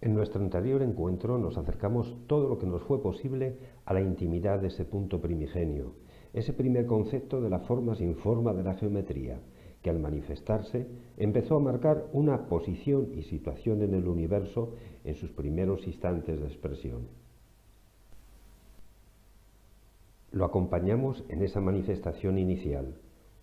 En nuestro anterior encuentro nos acercamos todo lo que nos fue posible a la intimidad de ese punto primigenio, ese primer concepto de la forma sin forma de la geometría, que al manifestarse empezó a marcar una posición y situación en el universo en sus primeros instantes de expresión. Lo acompañamos en esa manifestación inicial,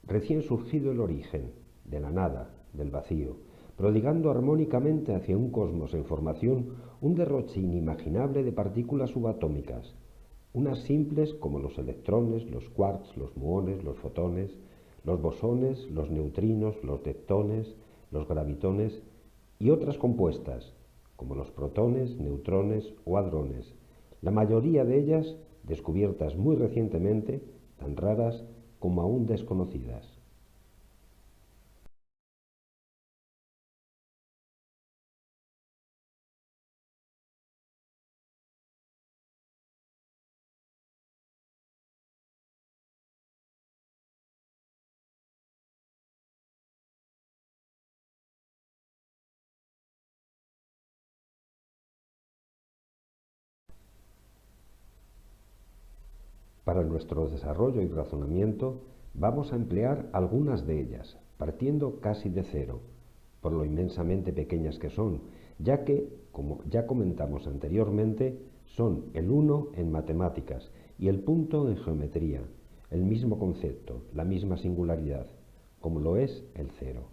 recién surgido el origen, de la nada, del vacío, prodigando armónicamente hacia un cosmos en formación un derroche inimaginable de partículas subatómicas, unas simples como los electrones, los quarks, los muones, los fotones, los bosones, los neutrinos, los leptones, los gravitones, y otras compuestas, como los protones, neutrones o hadrones, la mayoría de ellas descubiertas muy recientemente, tan raras como aún desconocidas. Para nuestro desarrollo y razonamiento vamos a emplear algunas de ellas, partiendo casi de cero, por lo inmensamente pequeñas que son, ya que, como ya comentamos anteriormente, son el uno en matemáticas y el punto en geometría, el mismo concepto, la misma singularidad, como lo es el cero.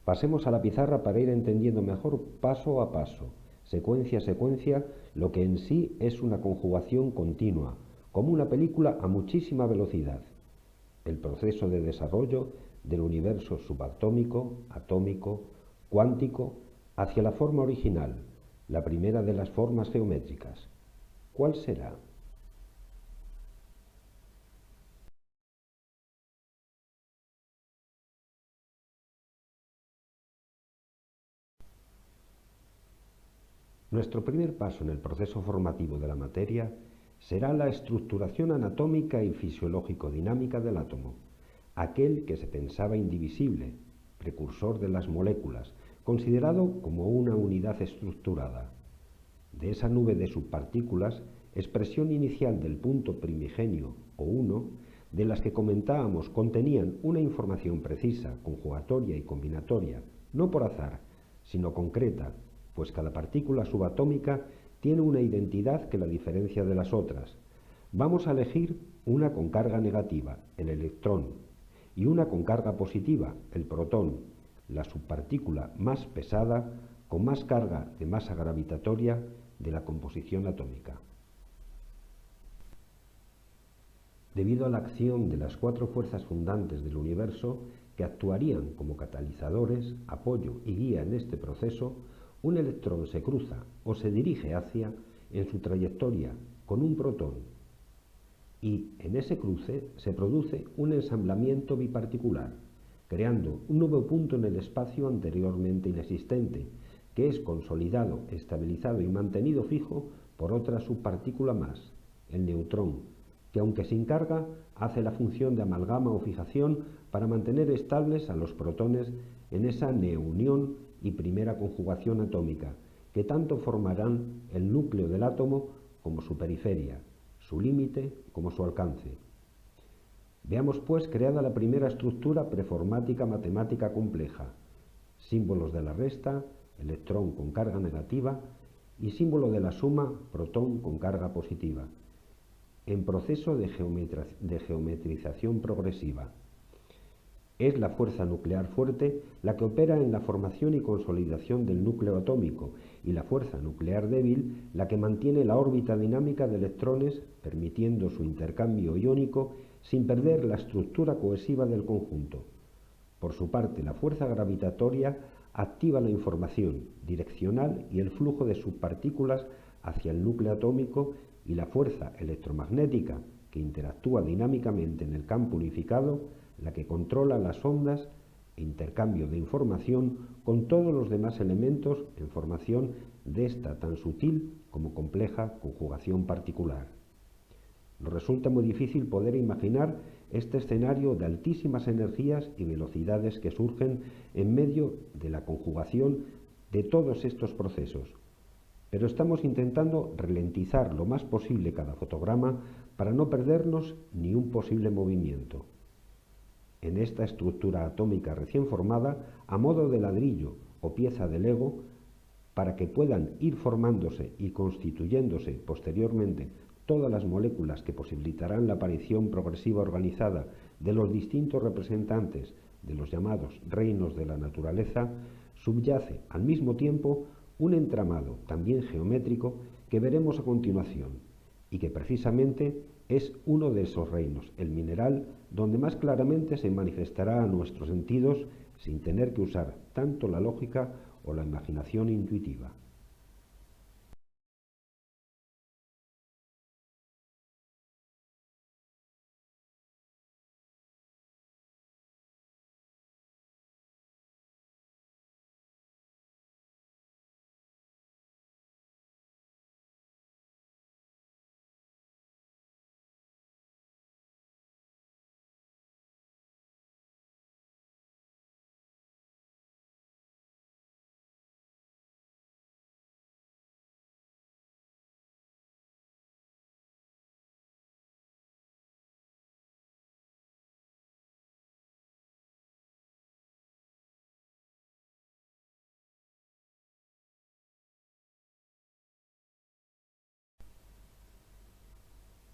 Pasemos a la pizarra para ir entendiendo mejor paso a paso, secuencia a secuencia, lo que en sí es una conjugación continua, como una película a muchísima velocidad. El proceso de desarrollo del universo subatómico, atómico, cuántico, hacia la forma original, la primera de las formas geométricas. ¿Cuál será? Nuestro primer paso en el proceso formativo de la materia será la estructuración anatómica y fisiológico-dinámica del átomo, aquel que se pensaba indivisible, precursor de las moléculas, considerado como una unidad estructurada. De esa nube de subpartículas, expresión inicial del punto primigenio o uno, de las que comentábamos contenían una información precisa, conjugatoria y combinatoria, no por azar, sino concreta, pues cada partícula subatómica tiene una identidad que la diferencia de las otras. Vamos a elegir una con carga negativa, el electrón, y una con carga positiva, el protón, la subpartícula más pesada con más carga de masa gravitatoria de la composición atómica. Debido a la acción de las cuatro fuerzas fundantes del universo que actuarían como catalizadores, apoyo y guía en este proceso, un electrón se cruza o se dirige hacia, en su trayectoria, con un protón, y en ese cruce se produce un ensamblamiento biparticular, creando un nuevo punto en el espacio anteriormente inexistente, que es consolidado, estabilizado y mantenido fijo por otra subpartícula más, el neutrón, que aunque sin carga, hace la función de amalgama o fijación para mantener estables a los protones en esa neunión y primera conjugación atómica, que tanto formarán el núcleo del átomo como su periferia, su límite como su alcance. Veamos pues creada la primera estructura preformática matemática compleja, símbolos de la resta, electrón con carga negativa y símbolo de la suma, protón con carga positiva, en proceso de geometrización progresiva. Es la fuerza nuclear fuerte la que opera en la formación y consolidación del núcleo atómico y la fuerza nuclear débil la que mantiene la órbita dinámica de electrones, permitiendo su intercambio iónico sin perder la estructura cohesiva del conjunto. Por su parte, la fuerza gravitatoria activa la información direccional y el flujo de subpartículas hacia el núcleo atómico, y la fuerza electromagnética, que interactúa dinámicamente en el campo unificado, la que controla las ondas e intercambio de información con todos los demás elementos en formación de esta tan sutil como compleja conjugación particular. Nos resulta muy difícil poder imaginar este escenario de altísimas energías y velocidades que surgen en medio de la conjugación de todos estos procesos, pero estamos intentando ralentizar lo más posible cada fotograma para no perdernos ni un posible movimiento. En esta estructura atómica recién formada, a modo de ladrillo o pieza de Lego, para que puedan ir formándose y constituyéndose posteriormente todas las moléculas que posibilitarán la aparición progresiva organizada de los distintos representantes de los llamados reinos de la naturaleza, subyace al mismo tiempo un entramado también geométrico que veremos a continuación y que precisamente es uno de esos reinos, el mineral, donde más claramente se manifestará a nuestros sentidos sin tener que usar tanto la lógica o la imaginación intuitiva.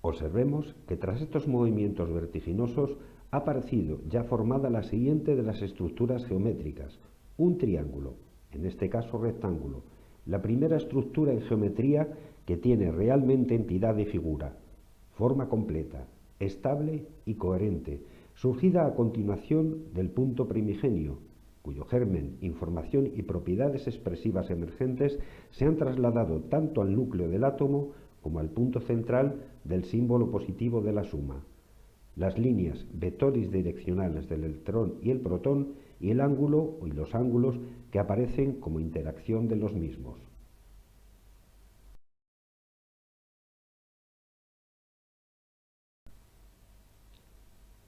Observemos que tras estos movimientos vertiginosos ha aparecido ya formada la siguiente de las estructuras geométricas, un triángulo, en este caso rectángulo, la primera estructura en geometría que tiene realmente entidad y figura, forma completa, estable y coherente, surgida a continuación del punto primigenio, cuyo germen, información y propiedades expresivas emergentes se han trasladado tanto al núcleo del átomo como al punto central del símbolo positivo de la suma, las líneas vectores direccionales del electrón y el protón y el ángulo y los ángulos que aparecen como interacción de los mismos.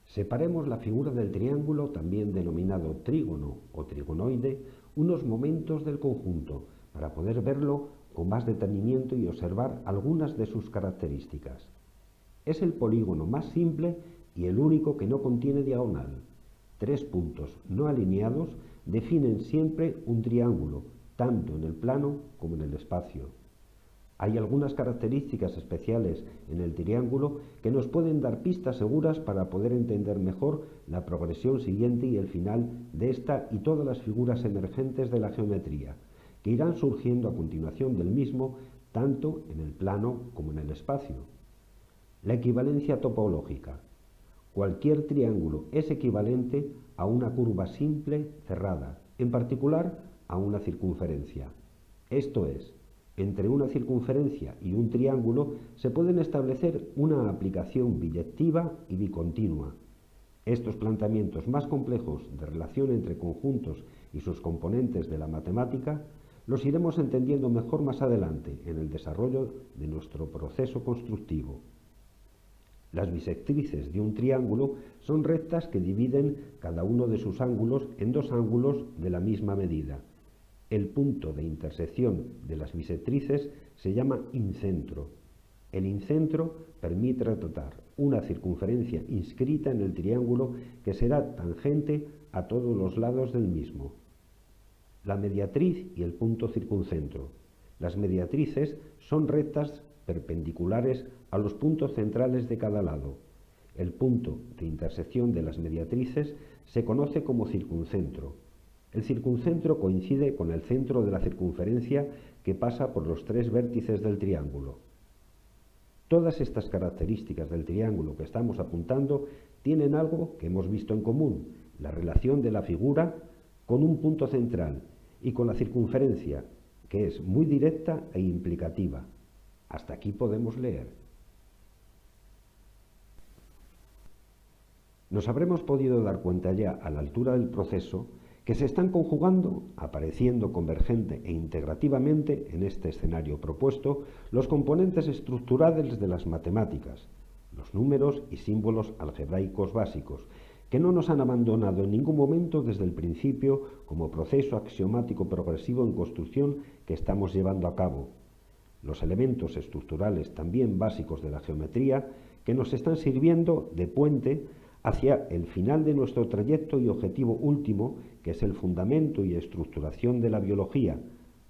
Separemos la figura del triángulo, también denominado trígono o trigonoide, unos momentos del conjunto para poder verlo con más detenimiento y observar algunas de sus características. Es el polígono más simple y el único que no contiene diagonal. 3 puntos no alineados definen siempre un triángulo, tanto en el plano como en el espacio. Hay algunas características especiales en el triángulo que nos pueden dar pistas seguras para poder entender mejor la progresión siguiente y el final de esta y todas las figuras emergentes de la geometría, que irán surgiendo a continuación del mismo, tanto en el plano como en el espacio. La equivalencia topológica. Cualquier triángulo es equivalente a una curva simple cerrada, en particular a una circunferencia. Esto es, entre una circunferencia y un triángulo se pueden establecer una aplicación biyectiva y bicontinua. Estos planteamientos más complejos de relación entre conjuntos y sus componentes de la matemática los iremos entendiendo mejor más adelante en el desarrollo de nuestro proceso constructivo. Las bisectrices de un triángulo son rectas que dividen cada uno de sus ángulos en dos ángulos de la misma medida. El punto de intersección de las bisectrices se llama incentro. El incentro permite retratar una circunferencia inscrita en el triángulo que será tangente a todos los lados del mismo. La mediatriz y el punto circuncentro. Las mediatrices son rectas perpendiculares a los puntos centrales de cada lado. El punto de intersección de las mediatrices se conoce como circuncentro. El circuncentro coincide con el centro de la circunferencia que pasa por los 3 vértices del triángulo. Todas estas características del triángulo que estamos apuntando tienen algo que hemos visto en común, la relación de la figura con un punto central y con la circunferencia, que es muy directa e implicativa. Hasta aquí podemos leer. Nos habremos podido dar cuenta ya a la altura del proceso que se están conjugando, apareciendo convergente e integrativamente en este escenario propuesto, los componentes estructurales de las matemáticas, los números y símbolos algebraicos básicos, que no nos han abandonado en ningún momento desde el principio como proceso axiomático progresivo en construcción que estamos llevando a cabo, los elementos estructurales también básicos de la geometría que nos están sirviendo de puente hacia el final de nuestro trayecto y objetivo último, que es el fundamento y estructuración de la biología,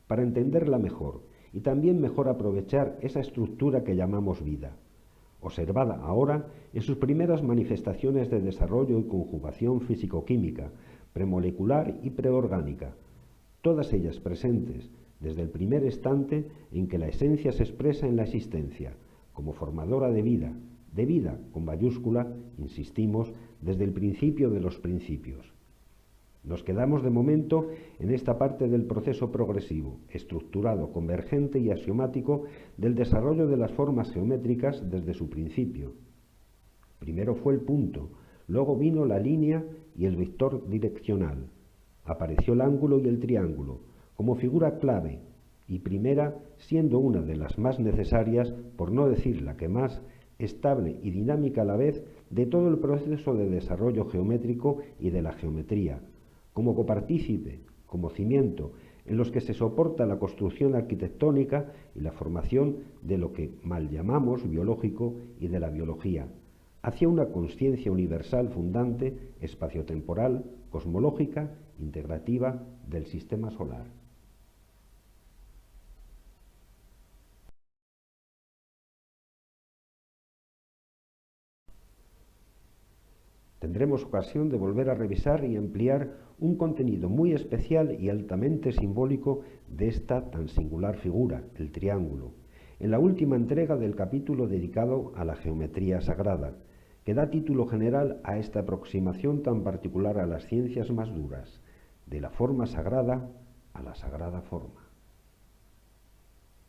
para entenderla mejor y también mejor aprovechar esa estructura que llamamos vida, observada ahora en sus primeras manifestaciones de desarrollo y conjugación físico-química, premolecular y preorgánica, todas ellas presentes desde el primer instante en que la esencia se expresa en la existencia, como formadora de vida con mayúscula, insistimos, desde el principio de los principios. Nos quedamos de momento en esta parte del proceso progresivo, estructurado, convergente y axiomático del desarrollo de las formas geométricas desde su principio. Primero fue el punto, luego vino la línea y el vector direccional. Apareció el ángulo y el triángulo, como figura clave, y primera siendo una de las más necesarias, por no decir la que más, estable y dinámica a la vez de todo el proceso de desarrollo geométrico y de la geometría, como copartícipe, como cimiento, en los que se soporta la construcción arquitectónica y la formación de lo que mal llamamos biológico y de la biología, hacia una consciencia universal fundante, espaciotemporal, cosmológica, integrativa del sistema solar. Tendremos ocasión de volver a revisar y ampliar un contenido muy especial y altamente simbólico de esta tan singular figura, el triángulo, en la última entrega del capítulo dedicado a la geometría sagrada, que da título general a esta aproximación tan particular a las ciencias más duras, de la forma sagrada a la sagrada forma.